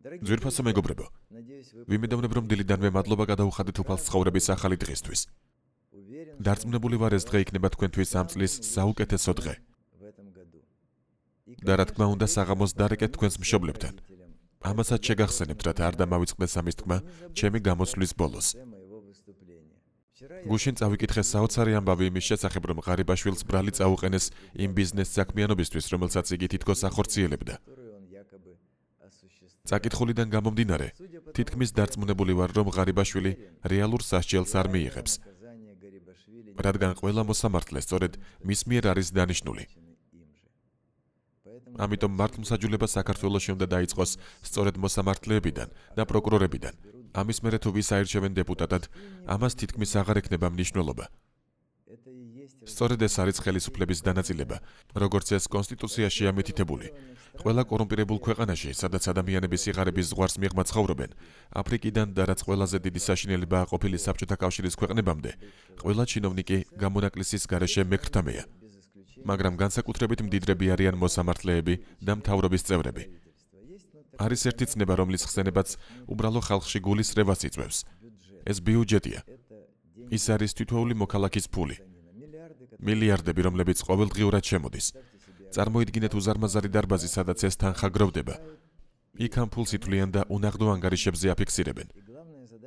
Ძვირფასო მეგობრებო, ვიმედოვნებ რომ დილიდანვე მადლობა გადაუხადით უფალს ცხოვრების ახალი დღისთვის. დარწმუნებული ვარ ეს დღე იქნება თქვენთვის ამ წლის საუკეთესო დღე. და რა თქმა უნდა საღამოს დარეკეთ თქვენს მშობლებთან. ამასაც შეგახსენებთ, რათა არ დამავიწყდეს ამის თქმა ჩემი გამოსვლის ბოლოს. გუშინ წავიკითხე საოცარი ამბავი იმის შესახებ, რომ ღარიბაშვილს ბრალი წაუყენეს იმ ბიზნეს საქმიანობისთვის, რომელსაც იგი თითქოს ახორციელებდა. წაკითხულიდან გამომდინარე, თითქმის დარწმუნებული ვარ, რომ ღარიბაშვილი რეალურ სასჯელს არ მიიღებს. რადგან ყველა მოსამართლე სწორედ მის მიერ არის დანიშნული. ამიტომ მართლმსაჯულება საქართველოში უნდა დაიწყოს სწორედ მოსამართლეებიდან და პროკურორებიდან. ამის მერე თუ ვის აირჩევენ დეპუტატად, ამას თითქმის აღარ ექნება მნიშვნელობა. სწორედ ეს არის ხელისუფლების დანაწილება, როგორც ეს კონსტიტუციაშია მითითებული. ყველა კორუმპირებულ ქვეყანაში, სადაც ადამიანები სიღარიბის ზღვარს მიღმა ცხოვრობენ, აფრიკიდან და რაც ყველაზე დიდი საშინელებაა ყოფილი საბჭოთა კავშირის ქვეყნებამდე, ყველა ჩინოვნიკი გამონაკლისის გარეშე მეკრთამეა. მაგრამ განსაკუთრებით მდიდრები არიან მოსამართლეები და მთავრობის წევრები. არის ერთი ცნება, რომლის ხსენებაც უბრალო ხალხში გულის რევას იწვევს. ეს ბიუჯეტია. ის არის თითოეული მოქალაქის ფული. მილიარდები, რომლებიც ყოველდღიურად შემოდის. წარმოიდგინეთ უზარმაზარი დარბაზი, სადაც ეს თანხა გროვდება. იქ ამ ფულს ითვლიან და უნაღდო ანგარიშებზე აფიქსირებენ.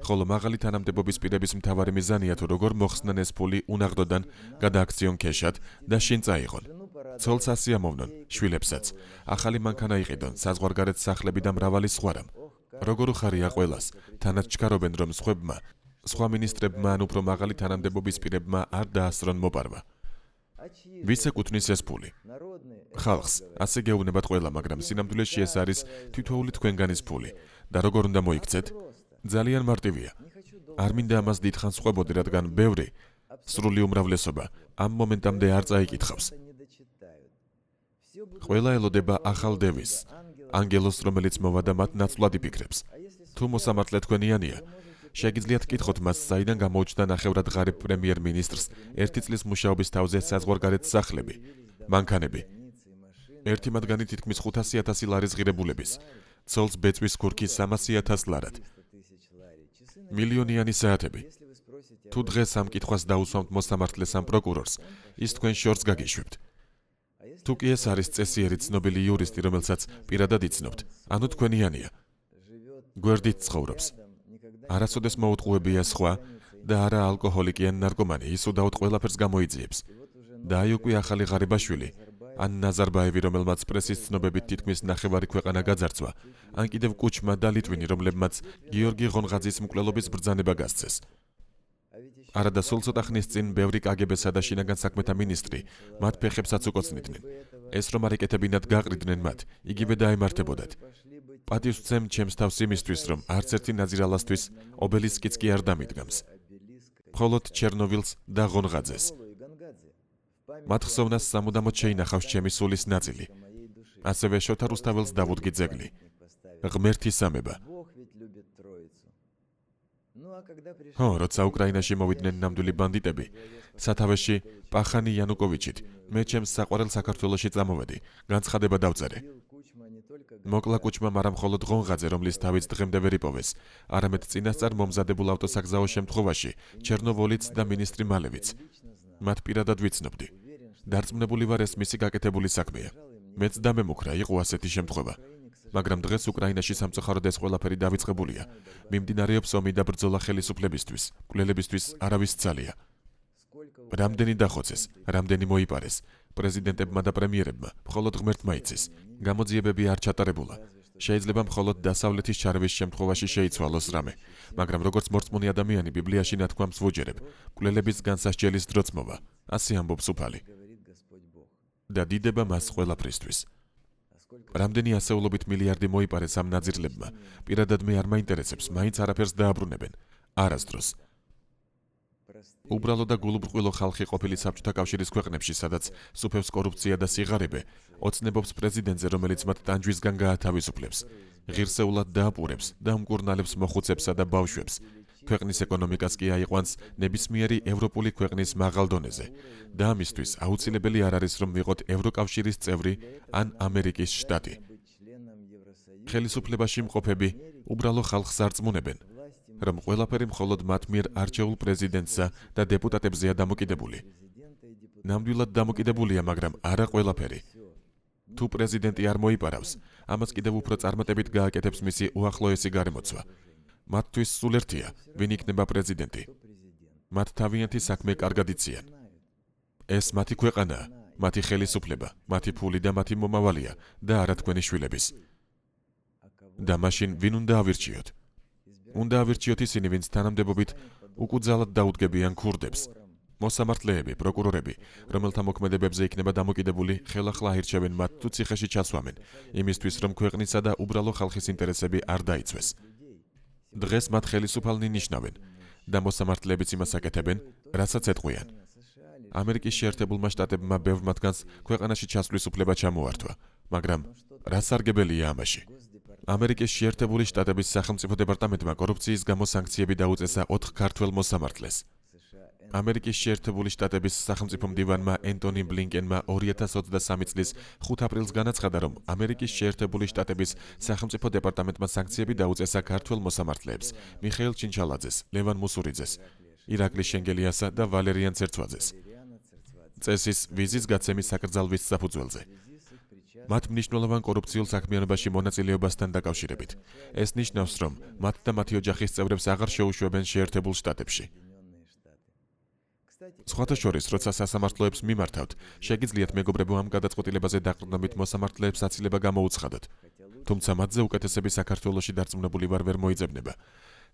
ხოლო მაღალი თანამდებობის პირების მთავარი მიზანია თუ როგორ მოხსნან ეს ფული უნაღდოდან გადააქციონ ქეშად და შინ წაიღონ. ცოლს ასიამოვნონ, შვილებსაც, ახალი მანქანა იყიდონ, საზღვარგარეთ სახლები და მრავალი სხვარამ. როგორ უხარია ყველას, თანაც ჩქარობენ, რომ სხვა მინისტრებმა ან უფრო მაღალი თანამდებობის პირებმა არ დაასწრონ მოპარვა. ვის ეკუთვნის ეს ფული? ხალხს, ასე გეუბნებათ ყველა, მაგრამ სინამდვილეში ეს არის თითოეული თქვენგანის ფული. და როგორ უნდა მოიქცეთ? ძალიან მარტივია. არ მინდა ამას დიდხანს ხვებოდი, რადგან ბევრი, სრული უმრავლესობა, ამ მომენტამდე არ წაიკითხავს. ყველა ელოდება ახალ დევიზს, ანგელოს, რომელიც მოვა და მათ ნაცვლად იფიქრებს. თუ მოსამართლე თქვენიანია, შეგიძლიათ კითხოთ მას, საიდან გამოუჩნდა ნახევრად ღარიბ პრემიერ-მინისტრს ერთი წლის მუშაობის თავზე საზღვარგარეთ სახლები, მანქანები. ერთი მათგანი თითქმის 500,000 ლარის ღირებულების, ცოლს ბეწვის ქურქი 300,000 ლარად. მილიონიანი საათები. თუ დღეს ამ კითხვას დაუსვამთ მოსამართლეს ამ პროკურორს, ის თქვენ შორს გაგიშვებთ. თუ კი ეს არის წესიერი ცნობილი იურისტი, რომელსაც პირადად იცნობთ, ანუ თქვენიანია. გვერდით ცხოვრობს. არასოდეს მოუტყუებია სხვა და არა ალკოჰოლიკი ან ნარკომანი, ის უდაოდ ყველაფერს გამოიძიებს. და აი უკვე ახალი ღარიბაშვილი, ან ნაზარბაევი, რომელმაც პრესის ცნობებით თითქმის ნახევარი ქვეყანა გაძარცვა, ან კიდევ კუჩმა და ლიტვინი, რომლებმაც გიორგი ღონღაძის მკვლელობის ბრძანება გასცეს. არადა სულ ცოტა ხნის წინ ბევრი კგბ-სა და შინაგან საქმეთა მინისტრი მათ ფეხებსაც უკოცნიდნენ. ეს რომ არ ეკეთებინათ გაყრიდნენ მათ, იგივე დაემართებოდათ. პატივს ვცემ ჩემს თავს იმისთვის, რომ არც ერთი ნაზირალასთვის ობელისკიც კი არ დამიდგამს. მხოლოდ ჩერნოვილს და ღონღაძეს. მათ ხსოვნას სამუდამოდ შეინახავს ჩემი სულის ნაწილი. ასევე შოთა რუსთაველს დავუდგი ძეგლი. ღმერთი სამება. ხო, როცა უკრაინაში მოვიდნენ ნამდვილი ბანდიტები, სათავეში პახანი იანუკოვიჩით, მე ჩემს საყვარელ საქართველოში წამოვედი, განცხადება დავწერე. მოკლა კუჩმა, მაგრამ მხოლოდ ღონღაძე, რომლის თავიც დღემდე ვერ იპოვეს, არამედ წინასწარ მომზადებულ ავტოსაგზაო შემთხვევაში, ჩერნოვოლიც და მინისტრი მალევიც. მათ პირადად ვიცნობდი. დარწმუნებული ვარ, ეს მისი გაკეთებული საქმეა. მეც დამემუქრა, იყო ასეთი შემთხვევა. მაგრამ დღეს უკრაინაში სამწუხაროდ ეს ყველაფერი დავიწყებულია. მიმდინარეობს ომი და ბრძოლა ხელისუფლებისთვის, მკვლელებისთვის არავის ძალია. რამდენი დახოცეს, რამდენი მოიპარეს, პრეზიდენტებმა და პრემიერებმა, მხოლოდ ღმერთმა იცის. გამოძიებები არ ჩატარებულა. შეიძლება მხოლოდ დასავლეთის ჩარევის შემთხვევაში შეიცვალოს რამე, მაგრამ როგორც მორწმუნე ადამიანი ბიბლიაში ნათქვამს ვუჯერებ, მკვლელების განსასჯელის დროც მოვა. ასე ამბობს უფალი. და დიდება მას ყველაფრისთვის. რამდენი ასეულობით მილიარდი მოიპარეს ამ ნაძირლებმა, პირადად მე არ მაინტერესებს, მაინც არაფერს დააბრუნებენ. არასდროს. უბრალო და გულუბრყვილო ხალხი ყოფილი საბჭოთა კავშირის ქვეყნებში, სადაც სუფევს კორუფცია და სიღარიბე, ოცნებობს პრეზიდენტზე, რომელიც მათ ტანჯვისგან გაათავისუფლებს, ღირსეულად დააპურებს და უმკურნალებს მოხუცებსა და ბავშვებს. ქვეყნის ეკონომიკას კი აიყვანს ნებისმიერი ევროპული ქვეყნის მაღალ დონეზე და ამისთვის აუცილებელი არ არის, რომ ვიყოთ ევროკავშირის წევრი ან ამერიკის შტატი. ხელისუფლებაში მყოფები უბრალო ხალხს არწმუნებენ, რომ ყველაფერი მხოლოდ მათ მიერ არჩეულ პრეზიდენტსა და დეპუტატებზეა დამოკიდებული. ნამდვილად დამოკიდებულია, მაგრამ არა ყველაფერი. თუ პრეზიდენტი არ მოიპარავს, ამას კიდევ უფრო წარმატებით გააკეთებს მისი უახლოესი გარემოცვა. მათთვის სულ ერთია, ვინ იქნება პრეზიდენტი. მათ თავიანთი საქმე კარგად იციან. ეს მათი ქვეყანაა, მათი ხელისუფლება, მათი ფული და მათი მომავალია და არა თქვენი შვილების. და მაშინ ვინ უნდა ავირჩიოთ? უნდა ავირჩიოთ ისინი, ვინც თანამდებობით უკუძალად დაუდგებიან ქურდებს. მოსამართლეები, პროკურორები, რომელთა მოქმედებებზე იქნება დამოკიდებული, ხელახლა აირჩევენ მათ თუ ციხეში ჩასვამენ, იმისთვის რომ ქვეყნისა და უბრალო ხალხის ინტერესები არ დაიცვეს. დღეს მათ ხელისუფალნი ნიშნავენ და მოსამართლეებიც იმას აკეთებენ, რასაც ეტყვიან. ამერიკის შეერთებულმა შტატებმა ბევრ მათგანს ქვეყანაში ჩასვლის უფლება ჩამოართვა, მაგრამ რა სარგებელია ამაში? ამერიკის შეერთებული შტატების სახელმწიფო დეპარტამენტმა კორუფციის გამო სანქციები დაუწესა 4 ქართველ მოსამართლეს. ამერიკის შეერთებული შტატების სახელმწიფო მდივანმა ენტონი ბლინკენმა 2023 წლის 5 აპრილს განაცხადა, რომ ამერიკის შეერთებული შტატების სახელმწიფო დეპარტამენტმა სანქციები დაუწესა ქართველ მოსამართლეებს, მიხეილ ჩინჩალაძეს, ლევან მუსურიძეს, ირაკლი შენგელიასა და ვალერიან ცერცვაძეს. წესის ვიზის გაცემის საკრძალვის საფუძველზე. მათ მნიშვნელოვან კორუფციულ საქმიანობაში მონაწილეობასთან დაკავშირებით. ეს ნიშნავს, რომ მათ და მათი ოჯახის წევრებს აღარ შეუშვებენ შეერთებულ შტატებში. სხვათა შორის, როცა სასამართლოებს მიმართავთ, შეგიძლიათ მეგობრებო ამ გადაწყვეტილებაზე დაყრდნობით მოსამართლეებს აცილება გამოუცხადოთ. თუმცა მათზე უკეთესები საქართველოში დარწმუნებული ვერ მოიძებნება.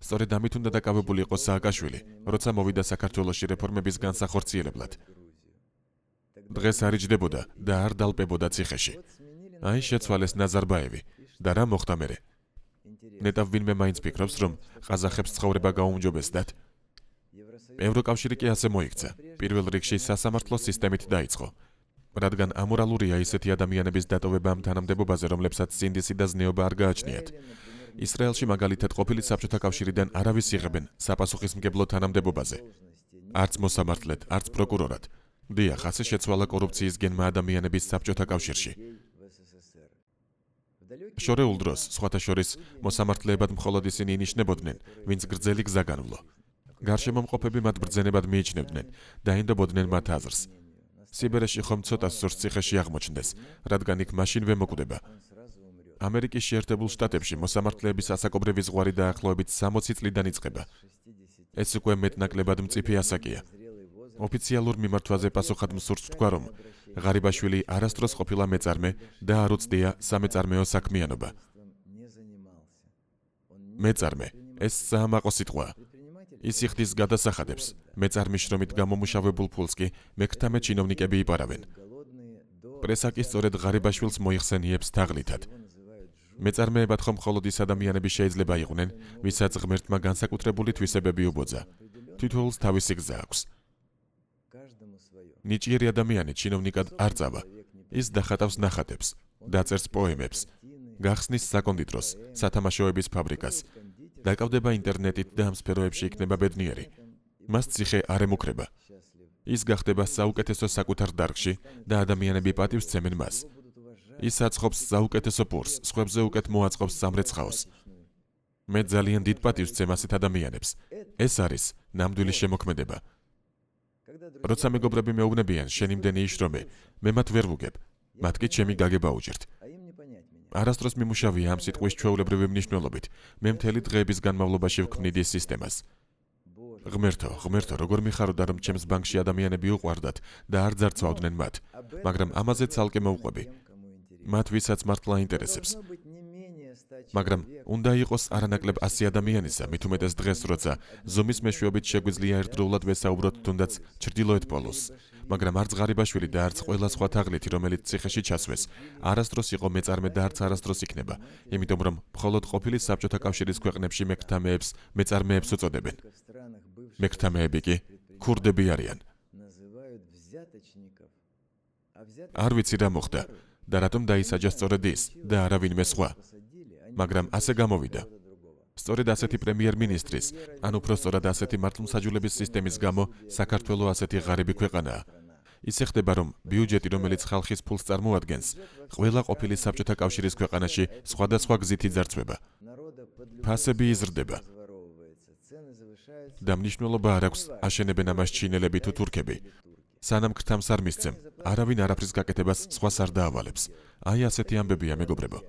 სწორედ ამით უნდა დაკავებული იყოს სააკაშვილი, როცა მოვიდა საქართველოში რეფორმების განსახორციელებლად. დღეს არ იჯდებოდა და არ დალპებოდა ციხეში. აი შეცვალეს ნაზარბაევი და რა მოხდა მერე? ნეტავ ვინმე მაინც ფიქრობს, რომ ყაზახებს ცხოვრება გაუმჯობესდათ? ევროკავშირი კი ასე მოიქცა. პირველ რიგში სასამართლო სისტემით დაიწყო. რადგან ამორალურია ისეთი ადამიანების დატოვება ამ თანამდებობაზე, რომლებსაც სინდისი და ზნეობა არ გააჩნიათ. ისრაელში მაგალითად ყოფილი საბჭოთა კავშირიდან არავის იღებენ საპასუხისმგებლო თანამდებობაზე. არც მოსამართლედ, არც პროკურორად. დიახ, ასე შეცვალა კორუფციის გენმა ადამიანების საბჭოთა კავშირში. შორეულ დროს, სხვათა შორის, მოსამართლეებად მხოლოდ ისინი ინიშნებოდნენ, ვინც გრძელი გზა განვლო. გარშემომყოფები მათ ბრძენებად მიიჩნევდნენ და ენდობოდნენ მათ აზრს. სიბერეში ხომ ცოტა სურს ციხეში აღმოჩნდეს, რადგან იქ მაშინვე მოკვდება. ამერიკის შეერთებულ შტატებში მოსამართლეების ასაკობრივი ზღვარი დაახლოებით 60 წლიდან იწყება. ეს უკვე მეტნაკლებად მწიფე ასაკია. ოფიციალურ მიმართვაზე პასუხად მსურს თქვა, რომ ღარიბაშვილი არასდროს ყოფილა მეწარმე და არ უცდია სამეწარმეო საქმიანობა. მეწარმე, ეს საამაყო სიტყვაა. ის იხდის გადასახადებს, მეწარმის შრომით გამომუშავებულ ფულს კი მექრთამე ჩინოვნიკები იპარავენ. პრესა კი სწორედ ღარიბაშვილს მოიხსენიებს თაღლითად. მეწარმეებად ხომ მხოლოდ ის ადამიანები შეიძლება იყვნენ, ვისაც ღმერთმა განსაკუთრებული თვისებები უბოძა. თითოეულს თავისი გზა აქვს. ნიჭიერი ადამიანი ჩინოვნიკად არ წავა. ის დახატავს ნახატებს, დაწერს პოემებს, გახსნის საკონდიტროს, სათამაშოების ფაბრიკას. დაკავდება ინტერნეტით და ამ სფეროებში იქნება ბედნიერი. მას ციხე არ ემუქრება. ის გახდება საუკეთესო საკუთარ დარგში და ადამიანები პატივს სცემენ მას. ის აწყობს საუკეთესო პურს, სხვებზე უკეთ მოაწყობს სამრეცხაოს. მე ძალიან დიდ პატივს ვცემ ასეთ ადამიანებს. ეს არის ნამდვილი შემოქმედება. როცა მეგობრები მეუბნებიან, შენ იმდენი იშრომე, მე მათ ვერ ვუგებ. მათ კი ჩემი გაგება უჭირთ. არასდროს მიმუშავია ამ სიტყვის ჩვეულებრივი მნიშვნელობით. მე მთელი დღეების განმავლობაში ვქმნიდი სისტემას. ღმერთო, როგორ მიხაროდა, რომ ჩემს ბანკში ადამიანები უყვარდათ და არ ძარცვავდნენ მათ, მაგრამ ამაზე ცალკე მოვყვები. მათ ვისაც მართლა ინტერესებს. მაგრამ უნდა იყოს არანაკლებ 100 ადამიანისა, მით უმეტეს დღეს, როცა ზომის მეშვეობით შეგვიძლია ერთდროულად ვესაუბროთ თუნდაც ჩრდილოეთ პოლუსს. მაგრამ არც ღარიბაშვილი და არც ყველა სხვა თაღლითი, რომელიც ციხეში ჩასვეს, არასდროს იყო მეწარმე და არც არასდროს იქნება, იმიტომ რომ მხოლოდ ყოფილი საბჭოთა კავშირის ქვეყნებში მექრთამეებს მეწარმეებს უწოდებენ. მექრთამეები კი ქურდები არიან. არ ვიცი რა მოხდა და რატომ დაისაჯა სწორედ ის და არა ვინმე სხვა. მაგრამ ასე გამოვიდა. სწორედ ასეთი პრემიერ-მინისტრის, ან უფრო სწორად ასეთი მართლმსაჯულების სისტემის გამო საქართველო ასეთი ღარიბი ქვეყანაა. ისე ხდება, რომ ბიუჯეტი, რომელიც ხალხის ფულს წარმოადგენს, ყველა ყოფილი საბჭოთა კავშირის ქვეყანაში სხვადასხვა გზით იძარცვება. ფასები იზრდება. და მნიშვნელობა არ აქვს, აშენებენ ამას ჩინელები თუ თურქები. სანამ ქრთამს არ მისცემ, არავინ არაფრის გაკეთებას სხვას არ დაავალებს. აი ასეთი ამბებია, მეგობრებო.